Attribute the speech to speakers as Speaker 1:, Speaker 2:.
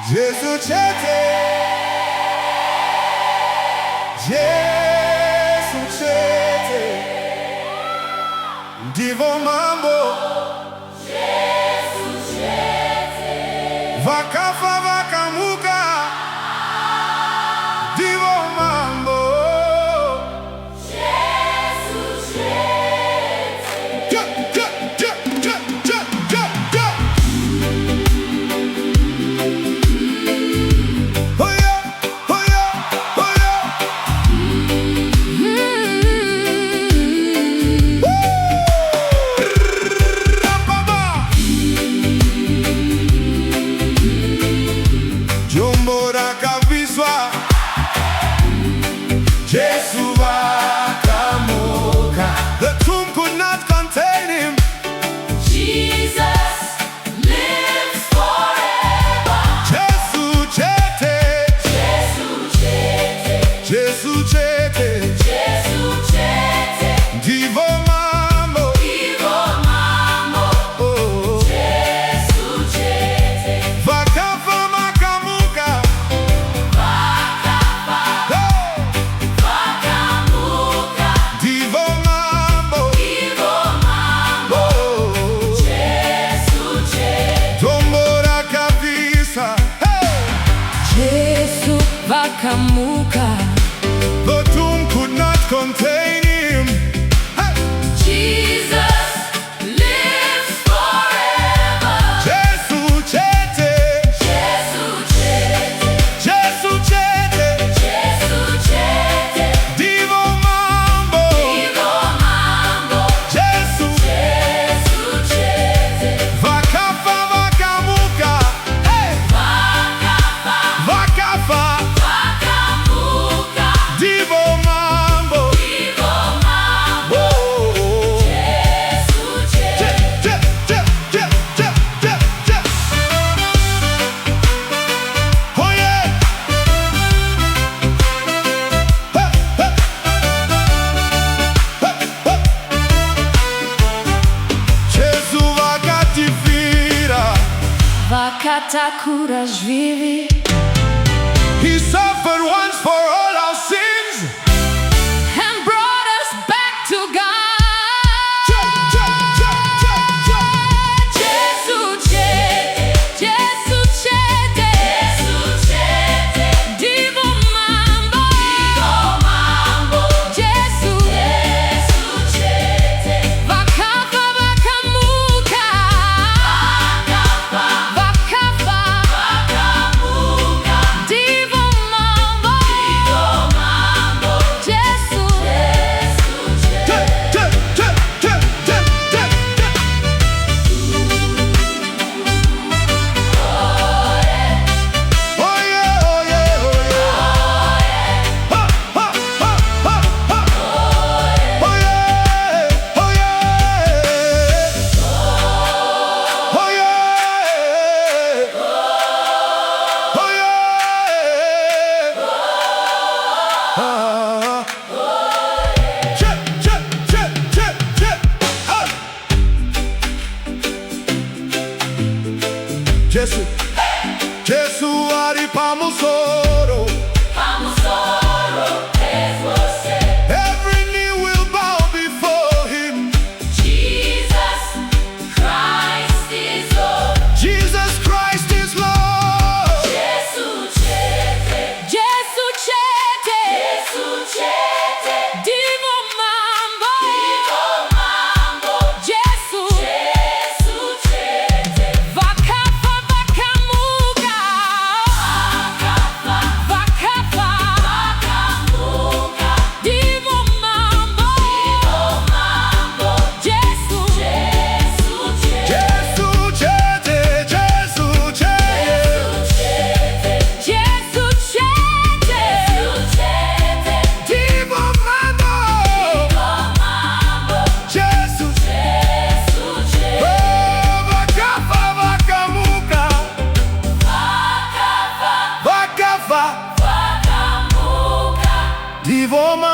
Speaker 1: Jesu Chete, Jesu Chete, ndivo mambo.
Speaker 2: Jesu Chete,
Speaker 1: Vakafa vakamuka, ndivo mambo.
Speaker 2: Jesu Chete,
Speaker 1: Ja, ja, ja, ja, ja, ja, ja. Hoya, hoya, hoya. Rapapa. Jombora kaviswa, Jesu vakamuka. The tomb could not contain him.
Speaker 2: Jesus lives forever.
Speaker 1: Jesu Chete,
Speaker 2: Jesu Chete,
Speaker 1: Jesu Chete,
Speaker 2: Jesu Chete,
Speaker 1: ndivo mambo.
Speaker 2: Ivo mambo.
Speaker 1: Oh,
Speaker 2: Jesu Chete,
Speaker 1: vakafa makamuka.
Speaker 2: vakafa,
Speaker 1: Oh,
Speaker 2: vakamuka,
Speaker 1: ndivo mambo.
Speaker 2: Ivo mambo.
Speaker 1: Oh,
Speaker 2: Jesu Chete,
Speaker 1: jombora kavisa. Hey,
Speaker 2: Jesu vakamuka.
Speaker 1: the tomb could not contain him. Hey,
Speaker 2: Jesus lives forever.
Speaker 1: Jesu Chete,
Speaker 2: Jesu Chete,
Speaker 1: Jesu Chete,
Speaker 2: Jesu Chete,
Speaker 1: ndivo mambo.
Speaker 2: Ivo mambo.
Speaker 1: Jesu,
Speaker 2: Jesu Chete,
Speaker 1: vakafa vakamuka. Hey,
Speaker 2: vakafa,
Speaker 1: vakafa,
Speaker 2: vakamuka,
Speaker 1: ndivo mambo.
Speaker 2: Ivo mambo.
Speaker 1: Oh,
Speaker 2: Jesu Chete,
Speaker 1: je, je, je, je, je, je. Oh yeah. Ha, ha. Ha, ha. Jesu vakatifira.
Speaker 2: vakatakura zvivi.
Speaker 1: He suffered once for all our sins.
Speaker 2: And brought us back to God.
Speaker 1: Je, je, je, je, je.
Speaker 2: Jesu Chete, Jesu Chete, Jesu Chete, Divo mambo, Divo mambo, Jesu, Jesu Chete, vakafa vakamuka, vakafa, vakafa, vakamuka, Divo mambo, Divo mambo, Jesu, Jesu
Speaker 1: Je,
Speaker 2: Chete.
Speaker 1: je, je, je, je, je, je. Oh yeah, oh yeah, oh yeah. Ha, ha, ha, ha, ha. Oh yeah, oh yeah. Oh yeah. Oh yeah. Ah. Je, je, je, je, je. Ah. Jesu, Jesu alipa musoro.
Speaker 2: Vamos solo, es você.
Speaker 1: Every knee will bow before him.
Speaker 2: Jesus Christ is Lord.
Speaker 1: Jesus Christ is Lord.
Speaker 2: Jesu Chete, Jesu Chete, Jesu Chete, Divo mambo, Divo mambo, Jesu, Jesu Chete, vakafa vakamuka, vakafa, vakafa, vakamuka, Divo mambo, Divo mambo, Jesu, Jesu Chete.
Speaker 1: Jesu Chete, Jesu Chete.
Speaker 2: Jesu Chete, Jesu Chete,
Speaker 1: Divo mambo. Jesu,
Speaker 2: Jesu Chete,
Speaker 1: oh, vakafa vakamuka.
Speaker 2: vakafa,
Speaker 1: Vakafa,
Speaker 2: vakamuka,
Speaker 1: divo mambo.